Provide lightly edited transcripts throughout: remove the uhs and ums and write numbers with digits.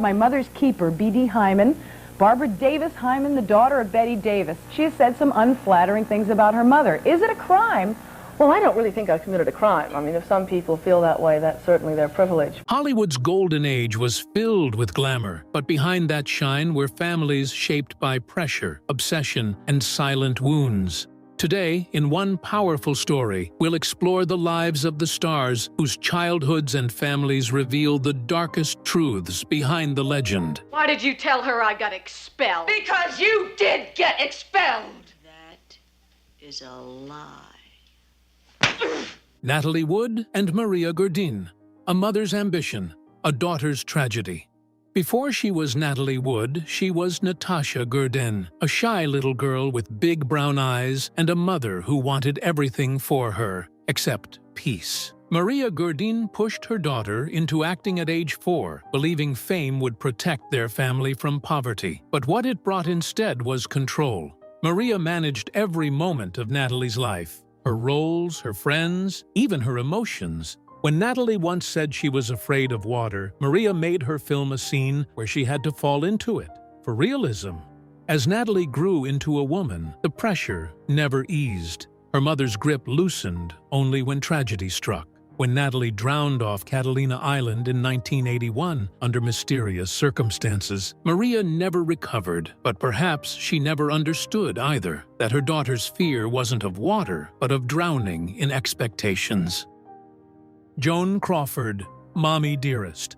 my mother's keeper, B.D. Hyman, Barbara Davis Hyman, the daughter of Bette Davis. She has said some unflattering things about her mother. Is it a crime? Well, I don't really think I've committed a crime. I mean, if some people feel that way, that's certainly their privilege. Hollywood's golden age was filled with glamour, but behind that shine were families shaped by pressure, obsession, and silent wounds. Today, in one powerful story, we'll explore the lives of the stars whose childhoods and families reveal the darkest truths behind the legend. Why did you tell her I got expelled? Because you did get expelled! That is a lie. Natalie Wood and Maria Gurdine, a mother's ambition, a daughter's tragedy. Before she was Natalie Wood, she was Natasha Gurdine, a shy little girl with big brown eyes and a mother who wanted everything for her, except peace. Maria Gurdine pushed her daughter into acting at age 4, believing fame would protect their family from poverty. But what it brought instead was control. Maria managed every moment of Natalie's life. Her roles, her friends, even her emotions. When Natalie once said she was afraid of water, Maria made her film a scene where she had to fall into it, for realism. As Natalie grew into a woman, the pressure never eased. Her mother's grip loosened only when tragedy struck. When Natalie drowned off Catalina Island in 1981 under mysterious circumstances, Maria never recovered, but perhaps she never understood either that her daughter's fear wasn't of water, but of drowning in expectations. Joan Crawford, Mommy Dearest.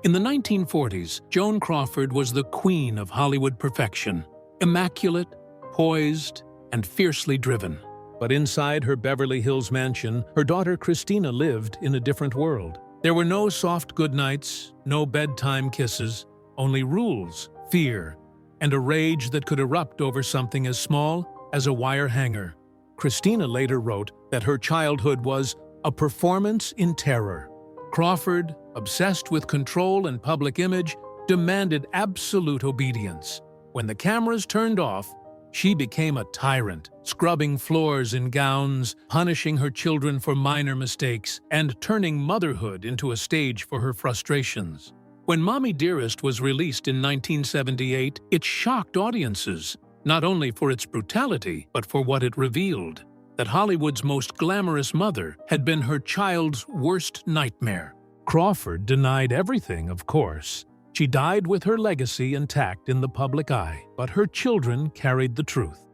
In the 1940s, Joan Crawford was the queen of Hollywood perfection, immaculate, poised, and fiercely driven. But inside her Beverly Hills mansion, her daughter Christina lived in a different world. There were no soft goodnights, no bedtime kisses, only rules, fear, and a rage that could erupt over something as small as a wire hanger. Christina later wrote that her childhood was a performance in terror. Crawford, obsessed with control and public image, demanded absolute obedience. When the cameras turned off, she became a tyrant, scrubbing floors in gowns, punishing her children for minor mistakes, and turning motherhood into a stage for her frustrations. When Mommy Dearest was released in 1978, it shocked audiences, not only for its brutality, but for what it revealed: that Hollywood's most glamorous mother had been her child's worst nightmare. Crawford denied everything, of course. She died with her legacy intact in the public eye, but her children carried the truth.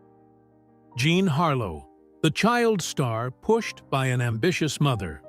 Jean Harlow, the child star pushed by an ambitious mother.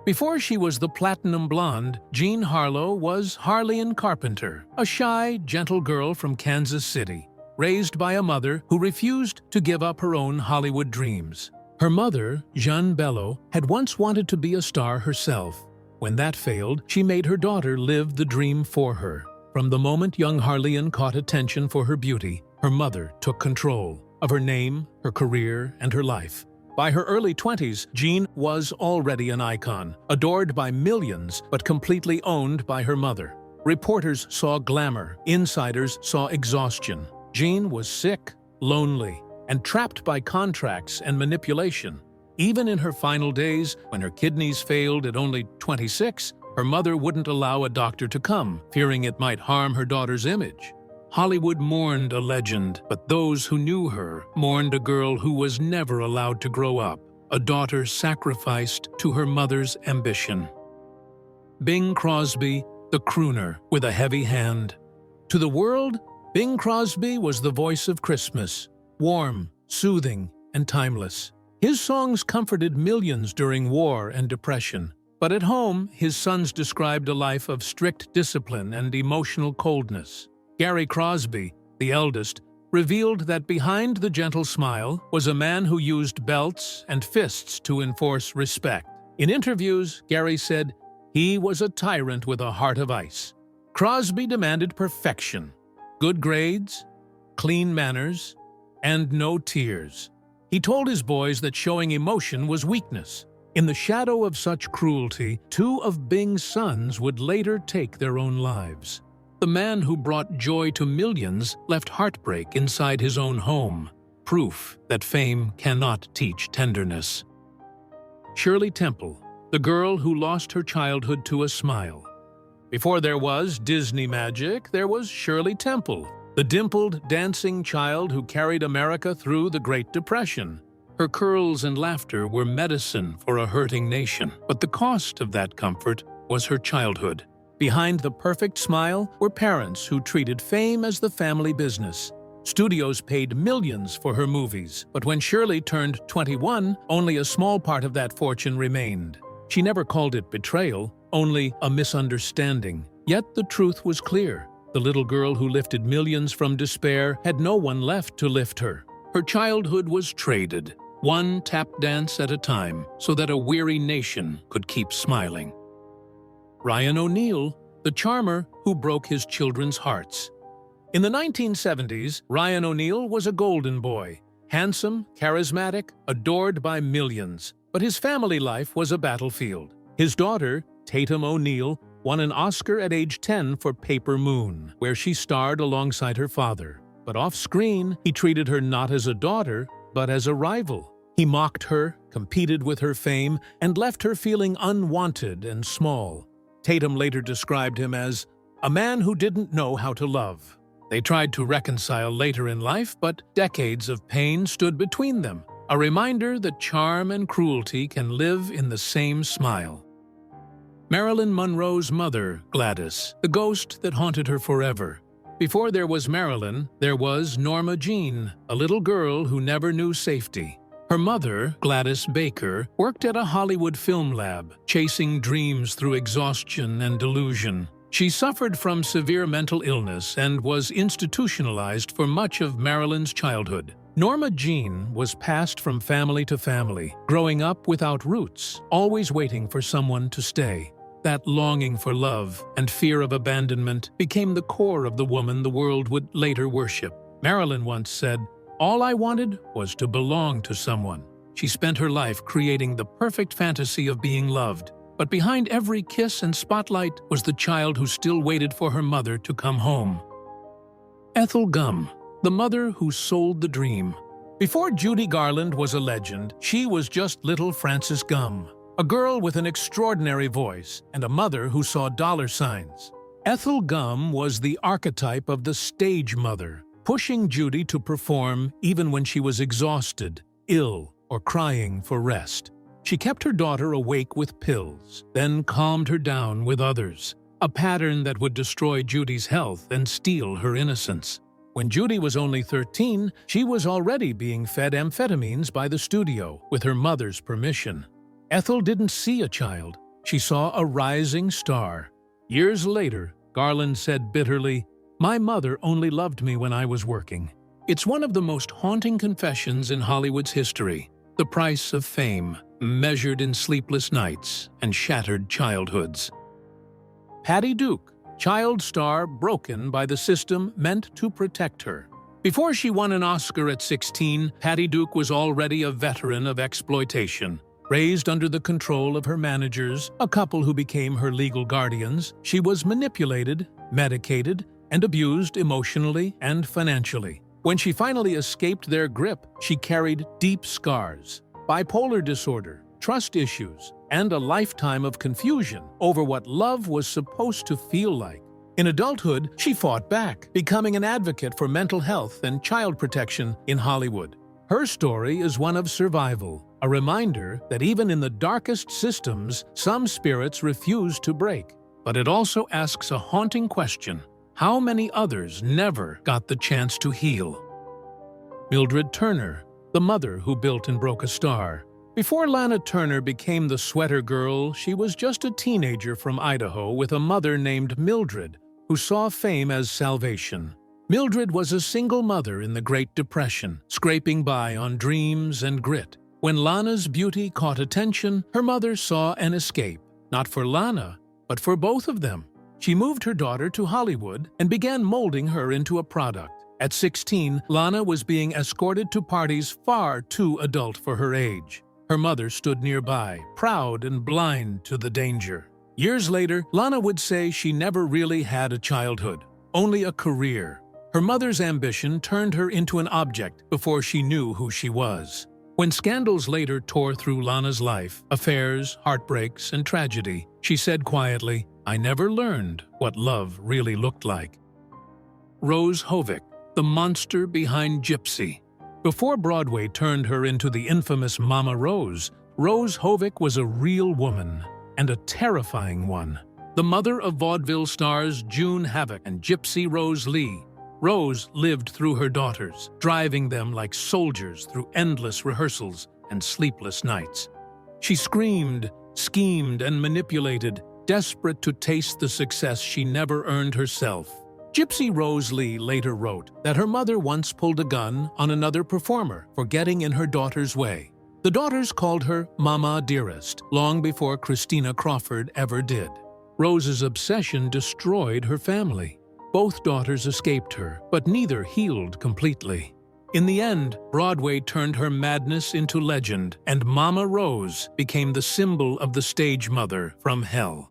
Before she was the platinum blonde, Jean Harlow was Harleyan Carpenter, a shy, gentle girl from Kansas City, raised by a mother who refused to give up her own Hollywood dreams. Her mother, Jeanne Bello, had once wanted to be a star herself. When that failed, she made her daughter live the dream for her. From the moment young Harleyan caught attention for her beauty, her mother took control of her name, her career, and her life. By her early 20s, Jean was already an icon, adored by millions, but completely owned by her mother. Reporters saw glamour, insiders saw exhaustion. Jean was sick, lonely, and trapped by contracts and manipulation. Even in her final days, when her kidneys failed at only 26, her mother wouldn't allow a doctor to come, fearing it might harm her daughter's image. Hollywood mourned a legend, but those who knew her mourned a girl who was never allowed to grow up, a daughter sacrificed to her mother's ambition. Bing Crosby, the crooner with a heavy hand. To the world, Bing Crosby was the voice of Christmas, warm, soothing, and timeless. His songs comforted millions during war and depression. But at home, his sons described a life of strict discipline and emotional coldness. Gary Crosby, the eldest, revealed that behind the gentle smile was a man who used belts and fists to enforce respect. In interviews, Gary said he was a tyrant with a heart of ice. Crosby demanded perfection, good grades, clean manners, and no tears. He told his boys that showing emotion was weakness. In the shadow of such cruelty, 2 of Bing's sons would later take their own lives. The man who brought joy to millions left heartbreak inside his own home, proof that fame cannot teach tenderness. Shirley Temple, the girl who lost her childhood to a smile. Before there was Disney magic, there was Shirley Temple, the dimpled, dancing child who carried America through the Great Depression. Her curls and laughter were medicine for a hurting nation, but the cost of that comfort was her childhood. Behind the perfect smile were parents who treated fame as the family business. Studios paid millions for her movies, but when Shirley turned 21, only a small part of that fortune remained. She never called it betrayal, only a misunderstanding. Yet the truth was clear. The little girl who lifted millions from despair had no one left to lift her. Her childhood was traded, one tap dance at a time, so that a weary nation could keep smiling. Ryan O'Neal, the charmer who broke his children's hearts. In the 1970s, Ryan O'Neal was a golden boy, handsome, charismatic, adored by millions. But his family life was a battlefield. His daughter, Tatum O'Neal, won an Oscar at age 10 for Paper Moon, where she starred alongside her father. But off-screen, he treated her not as a daughter, but as a rival. He mocked her, competed with her fame, and left her feeling unwanted and small. Tatum later described him as a man who didn't know how to love. They tried to reconcile later in life, but decades of pain stood between them, a reminder that charm and cruelty can live in the same smile. Marilyn Monroe's mother, Gladys, the ghost that haunted her forever. Before there was Marilyn, there was Norma Jean, a little girl who never knew safety. Her mother, Gladys Baker, worked at a Hollywood film lab, chasing dreams through exhaustion and delusion. She suffered from severe mental illness and was institutionalized for much of Marilyn's childhood. Norma Jean was passed from family to family, growing up without roots, always waiting for someone to stay. That longing for love and fear of abandonment became the core of the woman the world would later worship. Marilyn once said, "All I wanted was to belong to someone." She spent her life creating the perfect fantasy of being loved. But behind every kiss and spotlight was the child who still waited for her mother to come home. Ethel Gumm, the mother who sold the dream. Before Judy Garland was a legend, she was just little Frances Gumm, a girl with an extraordinary voice and a mother who saw dollar signs. Ethel Gumm was the archetype of the stage mother, pushing Judy to perform even when she was exhausted, ill, or crying for rest. She kept her daughter awake with pills, then calmed her down with others, a pattern that would destroy Judy's health and steal her innocence. When Judy was only 13, she was already being fed amphetamines by the studio, with her mother's permission. Ethel didn't see a child. She saw a rising star. Years later, Garland said bitterly, "My mother only loved me when I was working." It's one of the most haunting confessions in Hollywood's history. The price of fame, measured in sleepless nights and shattered childhoods. Patty Duke, child star broken by the system meant to protect her. Before she won an Oscar at 16, Patty Duke was already a veteran of exploitation. Raised under the control of her managers, a couple who became her legal guardians, she was manipulated, medicated, and abused emotionally and financially. When she finally escaped their grip, she carried deep scars, bipolar disorder, trust issues, and a lifetime of confusion over what love was supposed to feel like. In adulthood, she fought back, becoming an advocate for mental health and child protection in Hollywood. Her story is one of survival, a reminder that even in the darkest systems, some spirits refuse to break. But it also asks a haunting question: how many others never got the chance to heal? Mildred Turner, the mother who built and broke a star. Before Lana Turner became the sweater girl, she was just a teenager from Idaho with a mother named Mildred, who saw fame as salvation. Mildred was a single mother in the Great Depression, scraping by on dreams and grit. When Lana's beauty caught attention, her mother saw an escape, not for Lana, but for both of them. She moved her daughter to Hollywood and began molding her into a product. At 16, Lana was being escorted to parties far too adult for her age. Her mother stood nearby, proud and blind to the danger. Years later, Lana would say she never really had a childhood, only a career. Her mother's ambition turned her into an object before she knew who she was. When scandals later tore through Lana's life, affairs, heartbreaks, and tragedy, she said quietly, I never learned what love really looked like. Rose Hovick, the monster behind Gypsy. Before Broadway turned her into the infamous Mama Rose, Rose Hovick was a real woman, and a terrifying one. The mother of vaudeville stars June Havoc and Gypsy Rose Lee. Rose lived through her daughters, driving them like soldiers through endless rehearsals and sleepless nights. She screamed, schemed, and manipulated, desperate to taste the success she never earned herself. Gypsy Rose Lee later wrote that her mother once pulled a gun on another performer for getting in her daughter's way. The daughters called her Mama Dearest long before Christina Crawford ever did. Rose's obsession destroyed her family. Both daughters escaped her, but neither healed completely. In the end, Broadway turned her madness into legend, and Mama Rose became the symbol of the stage mother from hell.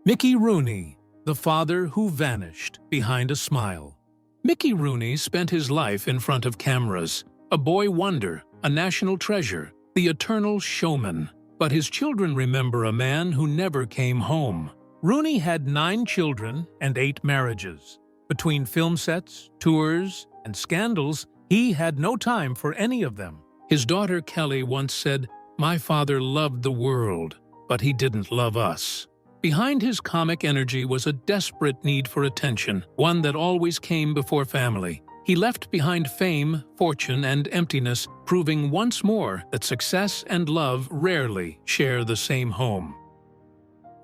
Mickey Rooney, the father who vanished behind a smile. Mickey Rooney spent his life in front of cameras, a boy wonder, a national treasure, the eternal showman. But his children remember a man who never came home. Rooney had 9 children and 8 marriages. Between film sets, tours, and scandals, he had no time for any of them. His daughter Kelly once said, "My father loved the world, but he didn't love us." Behind his comic energy was a desperate need for attention, one that always came before family. He left behind fame, fortune, and emptiness, proving once more that success and love rarely share the same home.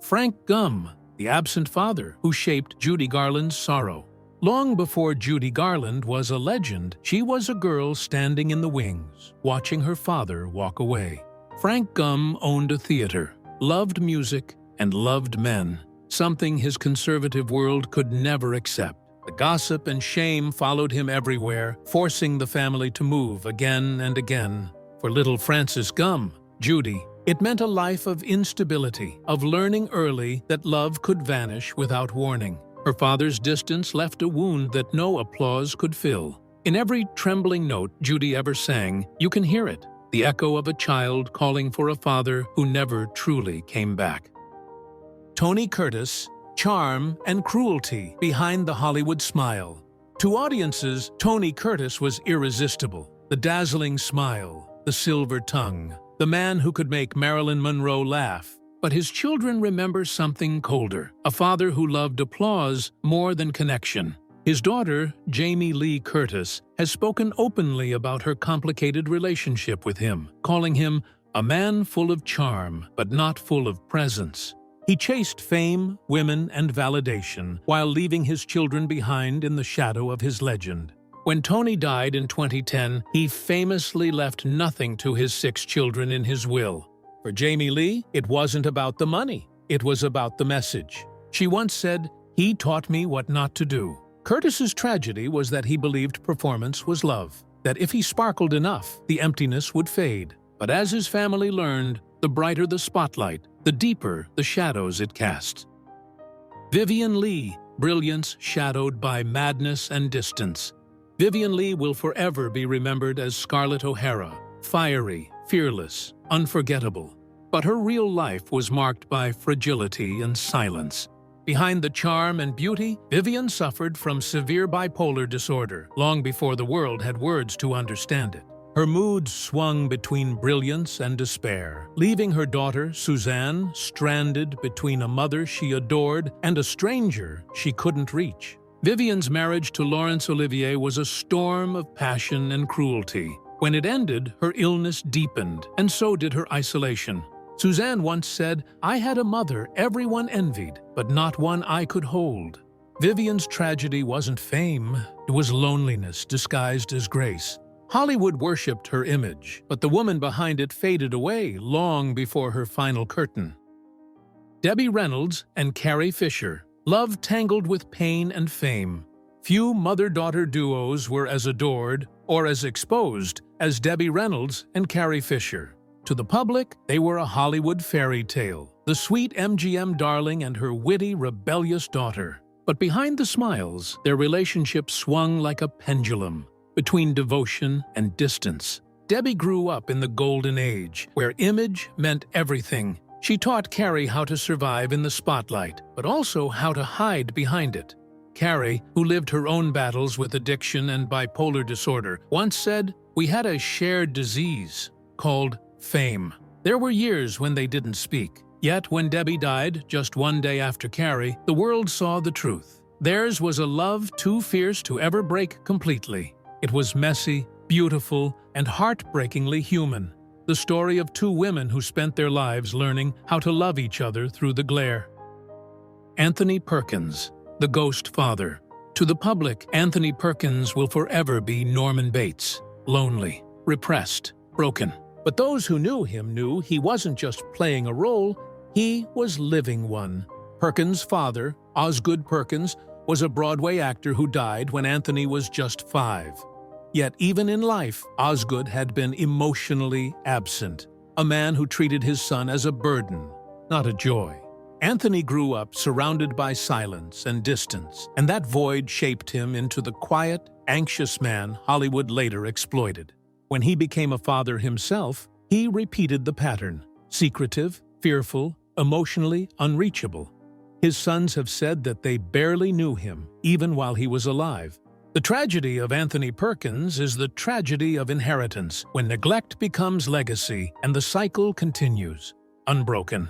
Frank Gumm, the absent father who shaped Judy Garland's sorrow. Long before Judy Garland was a legend, she was a girl standing in the wings, watching her father walk away. Frank Gumm owned a theater, loved music, and loved men, something his conservative world could never accept. The gossip and shame followed him everywhere, forcing the family to move again and again. For little Frances Gumm, Judy, it meant a life of instability, of learning early that love could vanish without warning. Her father's distance left a wound that no applause could fill. In every trembling note Judy ever sang, you can hear it, the echo of a child calling for a father who never truly came back. Tony Curtis, charm and cruelty behind the Hollywood smile. To audiences, Tony Curtis was irresistible. The dazzling smile, the silver tongue, the man who could make Marilyn Monroe laugh. But his children remember something colder, a father who loved applause more than connection. His daughter, Jamie Lee Curtis, has spoken openly about her complicated relationship with him, calling him a man full of charm, but not full of presence. He chased fame, women, and validation while leaving his children behind in the shadow of his legend. When Tony died in 2010, he famously left nothing to his 6 children in his will. For Jamie Lee, it wasn't about the money, it was about the message. She once said, "He taught me what not to do." Curtis's tragedy was that he believed performance was love, that if he sparkled enough, the emptiness would fade. But as his family learned, the brighter the spotlight, the deeper the shadows it casts. Vivien Leigh, brilliance shadowed by madness and distance. Vivien Leigh will forever be remembered as Scarlett O'Hara, fiery, fearless, unforgettable. But her real life was marked by fragility and silence. Behind the charm and beauty, Vivien suffered from severe bipolar disorder long before the world had words to understand it. Her moods swung between brilliance and despair, leaving her daughter, Suzanne, stranded between a mother she adored and a stranger she couldn't reach. Vivien's marriage to Laurence Olivier was a storm of passion and cruelty. When it ended, her illness deepened, and so did her isolation. Suzanne once said, "I had a mother everyone envied, but not one I could hold." Vivien's tragedy wasn't fame, it was loneliness disguised as grace. Hollywood worshipped her image, but the woman behind it faded away long before her final curtain. Debbie Reynolds and Carrie Fisher, love tangled with pain and fame. Few mother-daughter duos were as adored or as exposed as Debbie Reynolds and Carrie Fisher. To the public, they were a Hollywood fairy tale, the sweet MGM darling and her witty, rebellious daughter. But behind the smiles, their relationship swung like a pendulum, between devotion and distance. Debbie grew up in the golden age, where image meant everything. She taught Carrie how to survive in the spotlight, but also how to hide behind it. Carrie, who lived her own battles with addiction and bipolar disorder, once said, "We had a shared disease called fame." There were years when they didn't speak. Yet when Debbie died, just one day after Carrie, the world saw the truth. Theirs was a love too fierce to ever break completely. It was messy, beautiful, and heartbreakingly human. The story of two women who spent their lives learning how to love each other through the glare. Anthony Perkins, the ghost father. To the public, Anthony Perkins will forever be Norman Bates, lonely, repressed, broken. But those who knew him knew he wasn't just playing a role, he was living one. Perkins' father, Osgood Perkins, was a Broadway actor who died when Anthony was just 5. Yet even in life, Osgood had been emotionally absent, a man who treated his son as a burden, not a joy. Anthony grew up surrounded by silence and distance, and that void shaped him into the quiet, anxious man Hollywood later exploited. When he became a father himself, he repeated the pattern: secretive, fearful, emotionally unreachable. His sons have said that they barely knew him, even while he was alive. The tragedy of Anthony Perkins is the tragedy of inheritance, when neglect becomes legacy and the cycle continues, unbroken.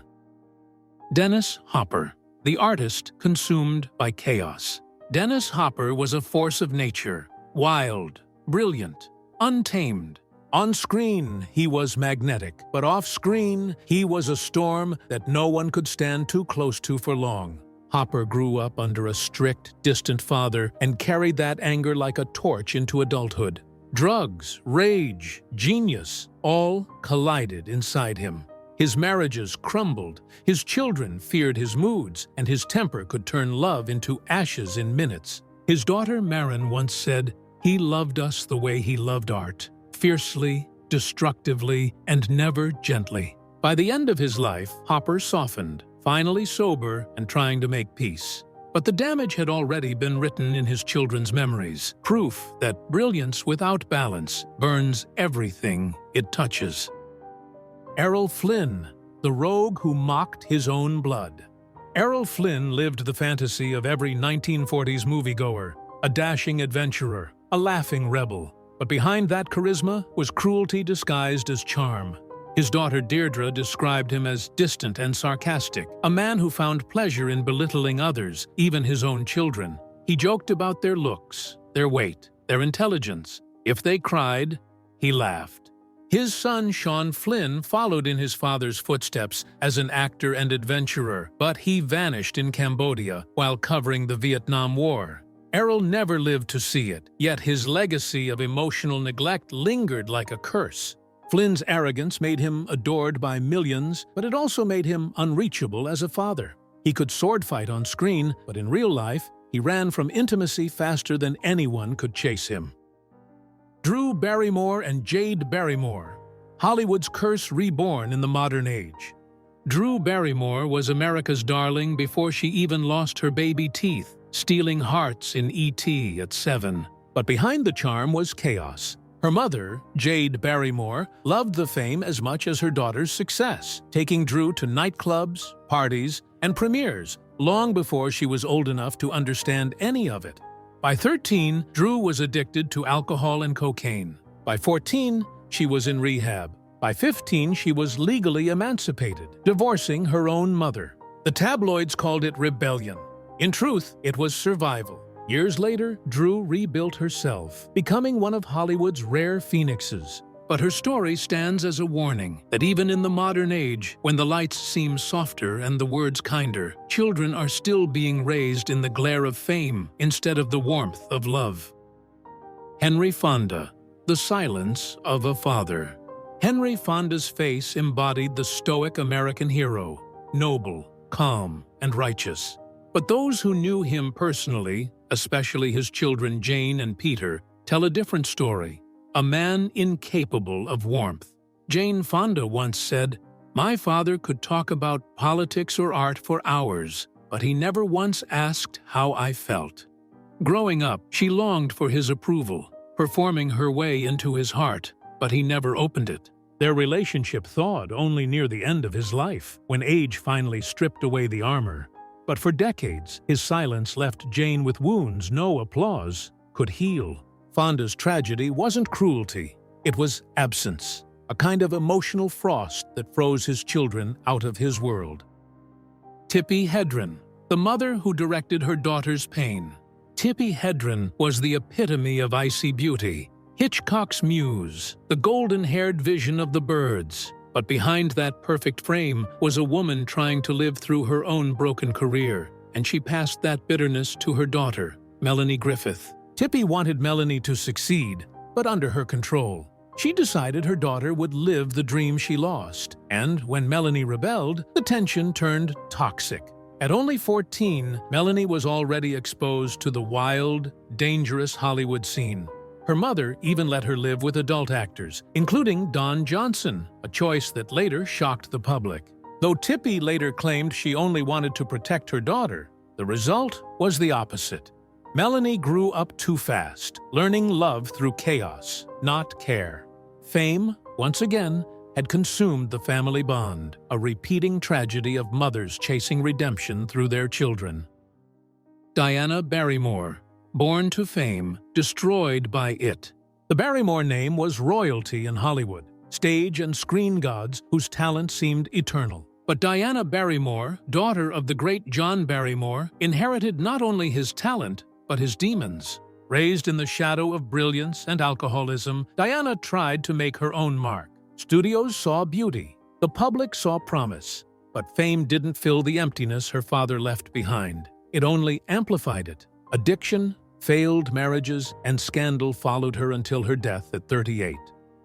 Dennis Hopper, the artist consumed by chaos. Dennis Hopper was a force of nature, wild, brilliant, untamed. On screen, he was magnetic, but off-screen, he was a storm that no one could stand too close to for long. Hopper grew up under a strict, distant father and carried that anger like a torch into adulthood. Drugs, rage, genius, all collided inside him. His marriages crumbled, his children feared his moods, and his temper could turn love into ashes in minutes. His daughter Marin once said, "He loved us the way he loved art, fiercely, destructively, and never gently." By the end of his life, Hopper softened, finally sober and trying to make peace. But the damage had already been written in his children's memories, proof that brilliance without balance burns everything it touches. Errol Flynn, the rogue who mocked his own blood. Errol Flynn lived the fantasy of every 1940s moviegoer, a dashing adventurer, a laughing rebel. But behind that charisma was cruelty disguised as charm. His daughter Deirdre described him as distant and sarcastic, a man who found pleasure in belittling others, even his own children. He joked about their looks, their weight, their intelligence. If they cried, he laughed. His son Sean Flynn followed in his father's footsteps as an actor and adventurer, but he vanished in Cambodia while covering the Vietnam War. Errol never lived to see it, yet his legacy of emotional neglect lingered like a curse. Flynn's arrogance made him adored by millions, but it also made him unreachable as a father. He could sword fight on screen, but in real life, he ran from intimacy faster than anyone could chase him. Drew Barrymore and Jade Barrymore, Hollywood's curse reborn in the modern age. Drew Barrymore was America's darling before she even lost her baby teeth, stealing hearts in E.T. at 7. But behind the charm was chaos. Her mother, Jade Barrymore, loved the fame as much as her daughter's success, taking Drew to nightclubs, parties, and premieres long before she was old enough to understand any of it. By 13, Drew was addicted to alcohol and cocaine. By 14, she was in rehab. By 15, she was legally emancipated, divorcing her own mother. The tabloids called it rebellion. In truth, it was survival. Years later, Drew rebuilt herself, becoming one of Hollywood's rare phoenixes. But her story stands as a warning that even in the modern age, when the lights seem softer and the words kinder, children are still being raised in the glare of fame instead of the warmth of love. Henry Fonda, the silence of a father. Henry Fonda's face embodied the stoic American hero, noble, calm, and righteous. But those who knew him personally, especially his children Jane and Peter, tell a different story. A man incapable of warmth. Jane Fonda once said, "My father could talk about politics or art for hours, but he never once asked how I felt." Growing up, she longed for his approval, performing her way into his heart, but he never opened it. Their relationship thawed only near the end of his life, when age finally stripped away the armor. But for decades, his silence left Jane with wounds no applause could heal. Fonda's tragedy wasn't cruelty, it was absence, a kind of emotional frost that froze his children out of his world. Tippi Hedren, the mother who directed her daughter's pain. Tippi Hedren was the epitome of icy beauty, Hitchcock's muse, the golden-haired vision of the birds. But behind that perfect frame was a woman trying to live through her own broken career, and she passed that bitterness to her daughter, Melanie Griffith. Tippi wanted Melanie to succeed, but under her control. She decided her daughter would live the dream she lost, and when Melanie rebelled, the tension turned toxic. At only 14, Melanie was already exposed to the wild, dangerous Hollywood scene. Her mother even let her live with adult actors, including Don Johnson, a choice that later shocked the public. Though Tippi later claimed she only wanted to protect her daughter, the result was the opposite. Melanie grew up too fast, learning love through chaos, not care. Fame, once again, had consumed the family bond, a repeating tragedy of mothers chasing redemption through their children. Diana Barrymore, born to fame, destroyed by it. The Barrymore name was royalty in Hollywood, stage and screen gods whose talent seemed eternal. But Diana Barrymore, daughter of the great John Barrymore, inherited not only his talent, but his demons. Raised in the shadow of brilliance and alcoholism, Diana tried to make her own mark. Studios saw beauty, the public saw promise, but fame didn't fill the emptiness her father left behind. It only amplified it. Addiction, failed marriages, and scandal followed her until her death at 38.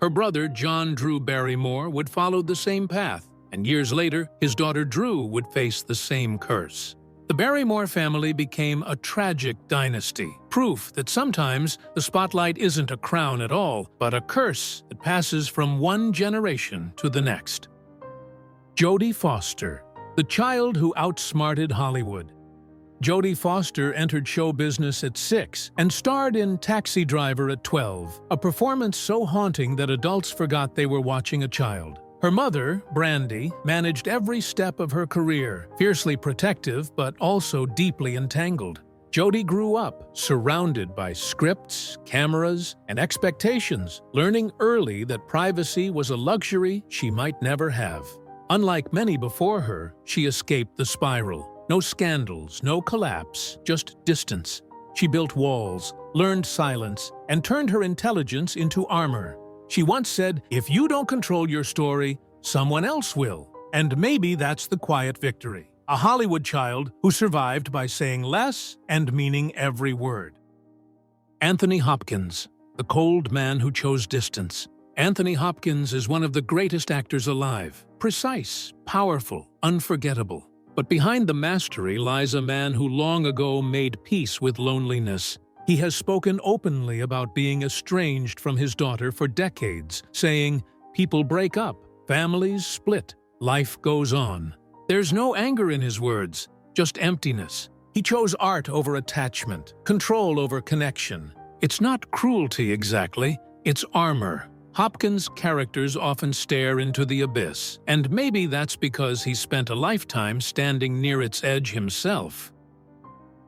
Her brother, John Drew Barrymore, would follow the same path, and years later, his daughter Drew would face the same curse. The Barrymore family became a tragic dynasty, proof that sometimes the spotlight isn't a crown at all, but a curse that passes from one generation to the next. Jodie Foster, the child who outsmarted Hollywood. Jodie Foster entered show business at 6 and starred in Taxi Driver at 12, a performance so haunting that adults forgot they were watching a child. Her mother, Brandy, managed every step of her career, fiercely protective but also deeply entangled. Jodie grew up, surrounded by scripts, cameras, and expectations, learning early that privacy was a luxury she might never have. Unlike many before her, she escaped the spiral. No scandals, no collapse, just distance. She built walls, learned silence, and turned her intelligence into armor. She once said, "If you don't control your story, someone else will." And maybe that's the quiet victory. A Hollywood child who survived by saying less and meaning every word. Anthony Hopkins, the cold man who chose distance. Anthony Hopkins is one of the greatest actors alive. Precise, powerful, unforgettable. But behind the mastery lies a man who long ago made peace with loneliness. He has spoken openly about being estranged from his daughter for decades, saying, "People break up, families split, life goes on." There's no anger in his words, just emptiness. He chose art over attachment, control over connection. It's not cruelty exactly, it's armor. Hopkins' characters often stare into the abyss, and maybe that's because he spent a lifetime standing near its edge himself.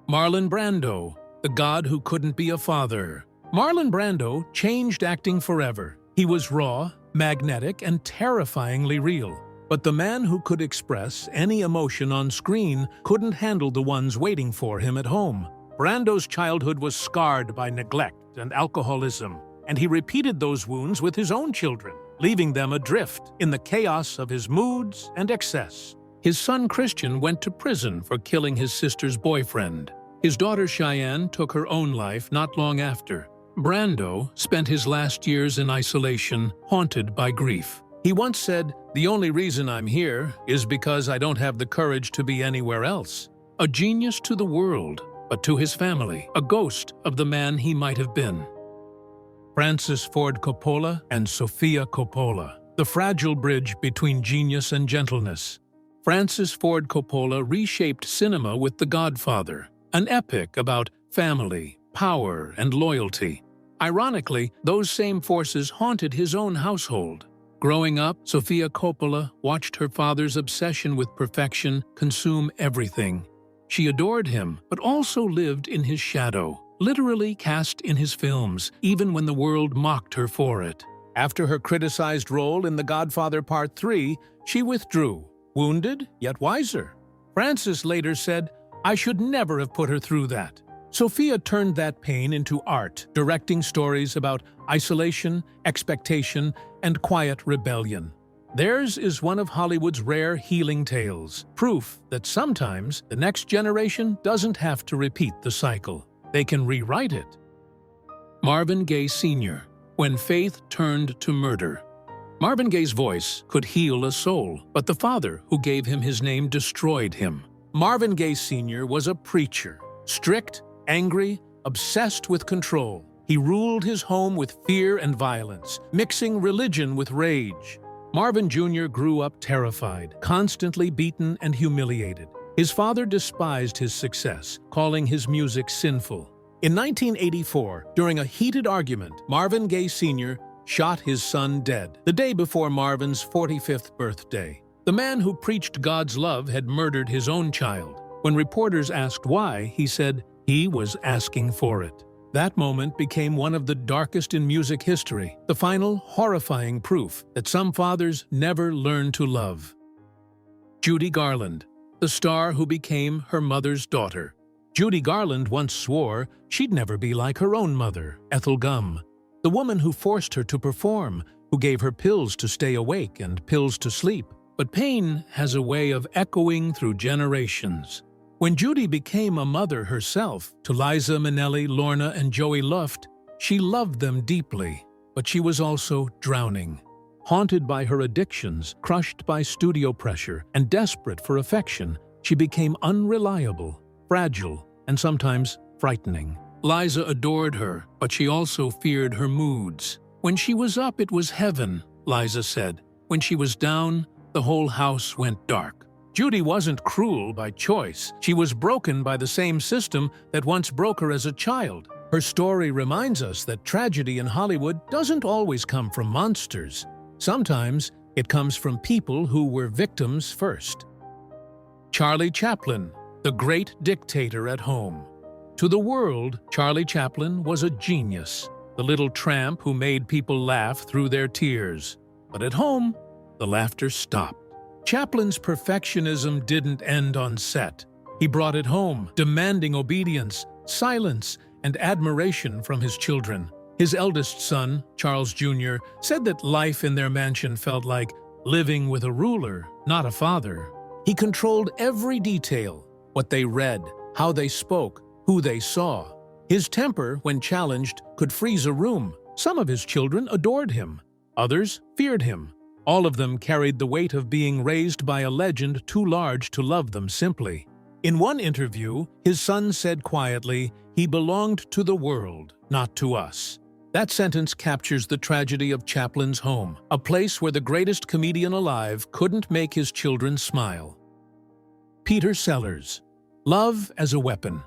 Marlon Brando, the god who couldn't be a father. Marlon Brando changed acting forever. He was raw, magnetic, and terrifyingly real. But the man who could express any emotion on screen couldn't handle the ones waiting for him at home. Brando's childhood was scarred by neglect and alcoholism, and he repeated those wounds with his own children, leaving them adrift in the chaos of his moods and excess. His son Christian went to prison for killing his sister's boyfriend. His daughter Cheyenne took her own life not long after. Brando spent his last years in isolation, haunted by grief. He once said, "The only reason I'm here is because I don't have the courage to be anywhere else." A genius to the world, but to his family, a ghost of the man he might have been. Francis Ford Coppola and Sofia Coppola, the fragile bridge between genius and gentleness. Francis Ford Coppola reshaped cinema with The Godfather, an epic about family, power, and loyalty. Ironically, those same forces haunted his own household. Growing up, Sofia Coppola watched her father's obsession with perfection consume everything. She adored him, but also lived in his shadow, literally cast in his films, even when the world mocked her for it. After her criticized role in The Godfather Part 3, she withdrew, wounded yet wiser. Francis later said, "I should never have put her through that." Sofia turned that pain into art, directing stories about isolation, expectation, and quiet rebellion. Theirs is one of Hollywood's rare healing tales, proof that sometimes the next generation doesn't have to repeat the cycle. They can rewrite it. Marvin Gaye Sr., When Faith Turned to Murder. Marvin Gaye's voice could heal a soul, but the father who gave him his name destroyed him. Marvin Gaye Sr. was a preacher, strict, angry, obsessed with control. He ruled his home with fear and violence, mixing religion with rage. Marvin Jr. grew up terrified, constantly beaten and humiliated. His father despised his success, calling his music sinful. In 1984, during a heated argument, Marvin Gaye Sr. shot his son dead, the day before Marvin's 45th birthday. The man who preached God's love had murdered his own child. When reporters asked why, he said he was asking for it. That moment became one of the darkest in music history, the final horrifying proof that some fathers never learn to love. Judy Garland, the star who became her mother's daughter. Judy Garland once swore she'd never be like her own mother, Ethel Gumm, the woman who forced her to perform, who gave her pills to stay awake and pills to sleep. But pain has a way of echoing through generations. When Judy became a mother herself to Liza Minnelli, Lorna, and Joey Luft, she loved them deeply, but she was also drowning. Haunted by her addictions, crushed by studio pressure, and desperate for affection, she became unreliable, fragile, and sometimes frightening. Liza adored her, but she also feared her moods. When she was up, it was heaven, Liza said. When she was down, the whole house went dark. Judy wasn't cruel by choice. She was broken by the same system that once broke her as a child. Her story reminds us that tragedy in Hollywood doesn't always come from monsters. Sometimes it comes from people who were victims first. Charlie Chaplin, the great dictator at home. To the world, Charlie Chaplin was a genius, the little tramp who made people laugh through their tears. But at home, the laughter stopped. Chaplin's perfectionism didn't end on set. He brought it home, demanding obedience, silence, and admiration from his children. His eldest son, Charles Jr., said that life in their mansion felt like living with a ruler, not a father. He controlled every detail, what they read, how they spoke, who they saw. His temper, when challenged, could freeze a room. Some of his children adored him. Others feared him. All of them carried the weight of being raised by a legend too large to love them simply. In one interview, his son said quietly, "He belonged to the world, not to us." That sentence captures the tragedy of Chaplin's home, a place where the greatest comedian alive couldn't make his children smile. Peter Sellers, Love as a Weapon.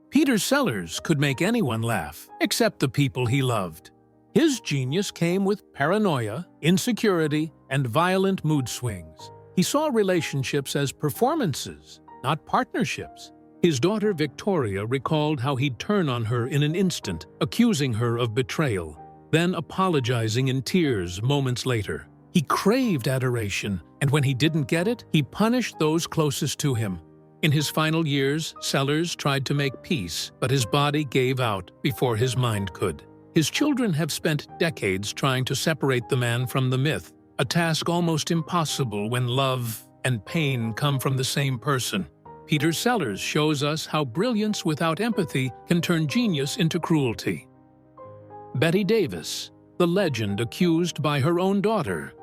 Peter Sellers could make anyone laugh, except the people he loved. His genius came with paranoia, insecurity, and violent mood swings. He saw relationships as performances, not partnerships. His daughter Victoria recalled how he'd turn on her in an instant, accusing her of betrayal, then apologizing in tears moments later. He craved adoration, and when he didn't get it, he punished those closest to him. In his final years, Sellers tried to make peace, but his body gave out before his mind could. His children have spent decades trying to separate the man from the myth, a task almost impossible when love and pain come from the same person. Peter Sellers shows us how brilliance without empathy can turn genius into cruelty. Bette Davis, the legend accused by her own daughter.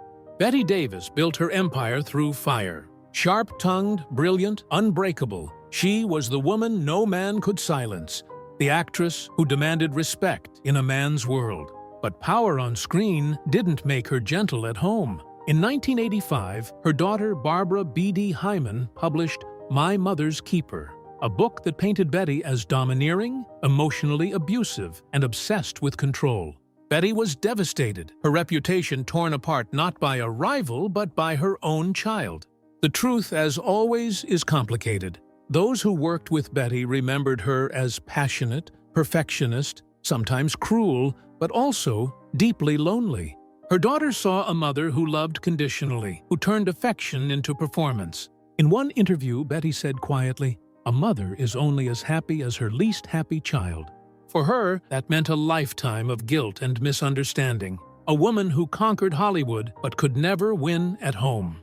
Bette Davis built her empire through fire. Sharp-tongued, brilliant, unbreakable, she was the woman no man could silence, the actress who demanded respect in a man's world. But power on screen didn't make her gentle at home. In 1985, her daughter Barbara B.D. Hyman published My Mother's Keeper, a book that painted Bette as domineering, emotionally abusive, and obsessed with control. Bette was devastated, her reputation torn apart not by a rival but by her own child. The truth, as always, is complicated. Those who worked with Bette remembered her as passionate, perfectionist, sometimes cruel, but also deeply lonely. Her daughter saw a mother who loved conditionally, who turned affection into performance. In one interview, Bette said quietly, "A mother is only as happy as her least happy child." For her, that meant a lifetime of guilt and misunderstanding. A woman who conquered Hollywood but could never win at home.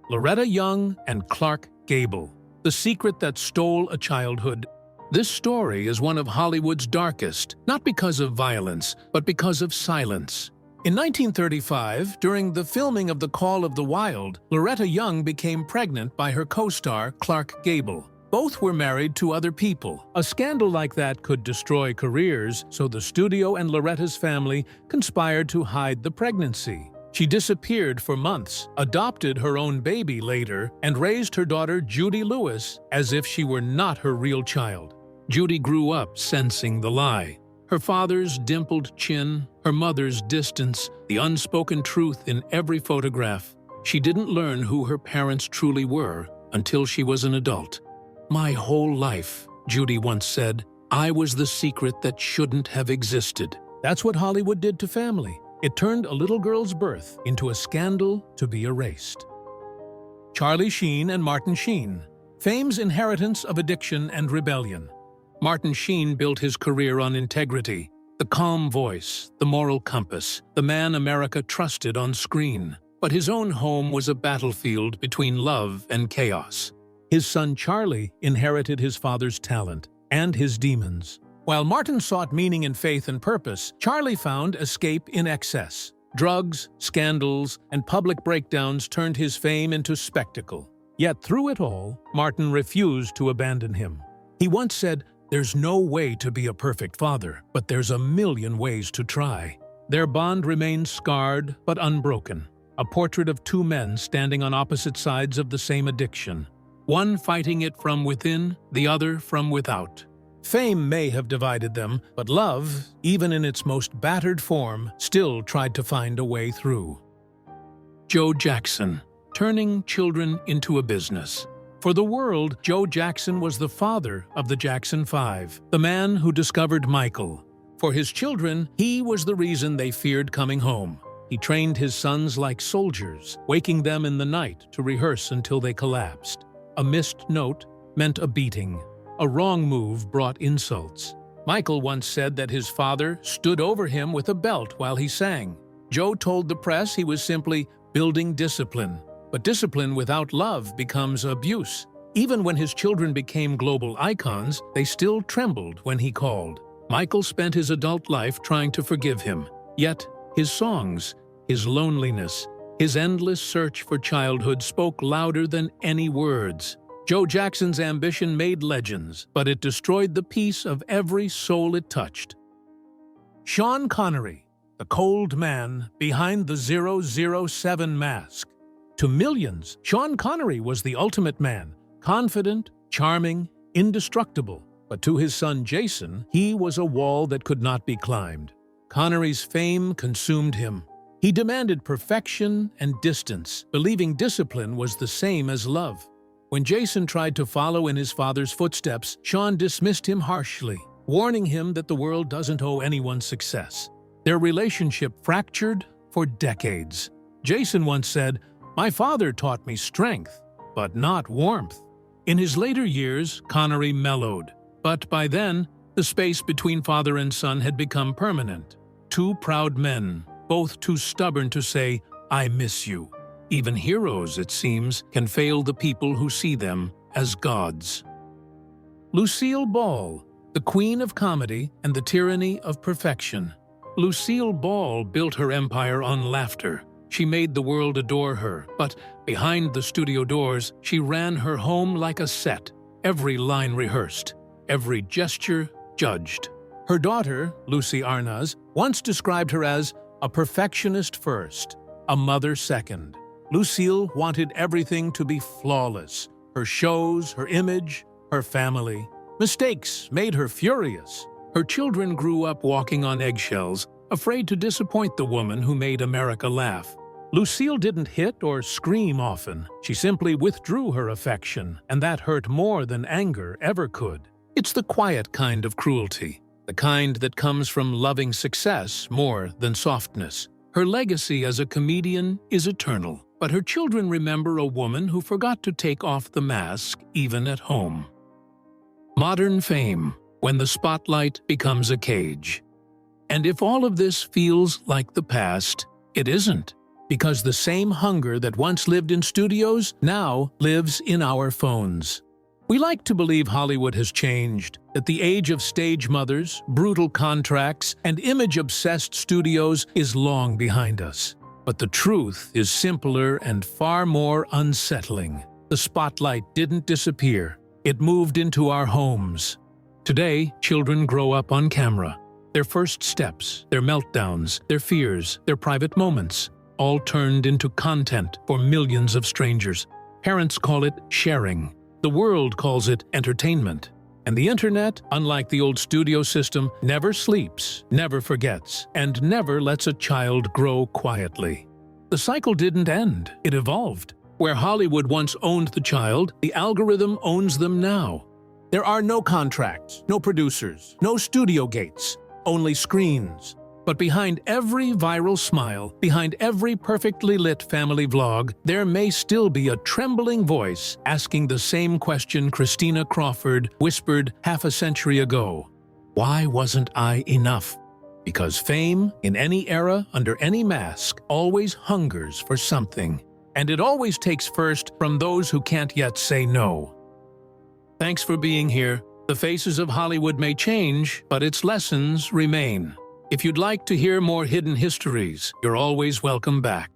Loretta Young and Clark Gable. The secret that stole a childhood. This story is one of Hollywood's darkest, not because of violence, but because of silence. In 1935, during the filming of The Call of the Wild, Loretta Young became pregnant by her co-star Clark Gable. Both were married to other people. A scandal like that could destroy careers, so the studio and Loretta's family conspired to hide the pregnancy. She disappeared for months, adopted her own baby later, and raised her daughter Judy Lewis as if she were not her real child. Judy grew up sensing the lie. Her father's dimpled chin, her mother's distance, the unspoken truth in every photograph. She didn't learn who her parents truly were until she was an adult. "My whole life," Judy once said, "I was the secret that shouldn't have existed." That's what Hollywood did to family. It turned a little girl's birth into a scandal to be erased. Charlie Sheen and Martin Sheen. Fame's inheritance of addiction and rebellion. Martin Sheen built his career on integrity, the calm voice, the moral compass, the man America trusted on screen. But his own home was a battlefield between love and chaos. His son Charlie inherited his father's talent and his demons. While Martin sought meaning in faith and purpose, Charlie found escape in excess. Drugs, scandals, and public breakdowns turned his fame into spectacle. Yet through it all, Martin refused to abandon him. He once said, "There's no way to be a perfect father, but there's a million ways to try." Their bond remains scarred but unbroken, a portrait of two men standing on opposite sides of the same addiction. One fighting it from within, the other from without. Fame may have divided them, but love, even in its most battered form, still tried to find a way through. Joe Jackson, turning children into a business. For the world, Joe Jackson was the father of the Jackson Five, the man who discovered Michael. For his children, he was the reason they feared coming home. He trained his sons like soldiers, waking them in the night to rehearse until they collapsed. A missed note meant a beating. A wrong move brought insults. Michael once said that his father stood over him with a belt while he sang. Joe told the press he was simply building discipline. But discipline without love becomes abuse. Even when his children became global icons, they still trembled when he called. Michael spent his adult life trying to forgive him. Yet, his songs, his loneliness, his endless search for childhood spoke louder than any words. Joe Jackson's ambition made legends, but it destroyed the peace of every soul it touched. Sean Connery, the cold man behind the 007 mask. To millions, Sean Connery was the ultimate man, confident, charming, indestructible. But to his son Jason, he was a wall that could not be climbed. Connery's fame consumed him. He demanded perfection and distance, believing discipline was the same as love. When Jason tried to follow in his father's footsteps, Sean dismissed him harshly, warning him that the world doesn't owe anyone success. Their relationship fractured for decades. Jason once said, "My father taught me strength, but not warmth." In his later years, Connery mellowed. But by then, the space between father and son had become permanent. Two proud men, both too stubborn to say, "I miss you." Even heroes, it seems, can fail the people who see them as gods. Lucille Ball, the queen of comedy and the tyranny of perfection. Lucille Ball built her empire on laughter. She made the world adore her, but behind the studio doors, she ran her home like a set, every line rehearsed, every gesture judged. Her daughter, Lucy Arnaz, once described her as a perfectionist first, a mother second. Lucille wanted everything to be flawless, her shows, her image, her family. Mistakes made her furious. Her children grew up walking on eggshells, afraid to disappoint the woman who made America laugh. Lucille didn't hit or scream often. She simply withdrew her affection, and that hurt more than anger ever could. It's the quiet kind of cruelty, the kind that comes from loving success more than softness. Her legacy as a comedian is eternal, but her children remember a woman who forgot to take off the mask even at home. Modern fame, when the spotlight becomes a cage. And if all of this feels like the past, it isn't, because the same hunger that once lived in studios now lives in our phones. We like to believe Hollywood has changed, that the age of stage mothers, brutal contracts, and image-obsessed studios is long behind us. But the truth is simpler and far more unsettling. The spotlight didn't disappear. It moved into our homes. Today, children grow up on camera. Their first steps, their meltdowns, their fears, their private moments, all turned into content for millions of strangers. Parents call it sharing. The world calls it entertainment. And the internet, unlike the old studio system, never sleeps, never forgets, and never lets a child grow quietly. The cycle didn't end, it evolved. Where Hollywood once owned the child, the algorithm owns them now. There are no contracts, no producers, no studio gates, only screens. But behind every viral smile, behind every perfectly lit family vlog, there may still be a trembling voice asking the same question Christina Crawford whispered half a century ago. Why wasn't I enough? Because fame, in any era, under any mask, always hungers for something. And it always takes first from those who can't yet say no. Thanks for being here. The faces of Hollywood may change, but its lessons remain. If you'd like to hear more hidden histories, you're always welcome back.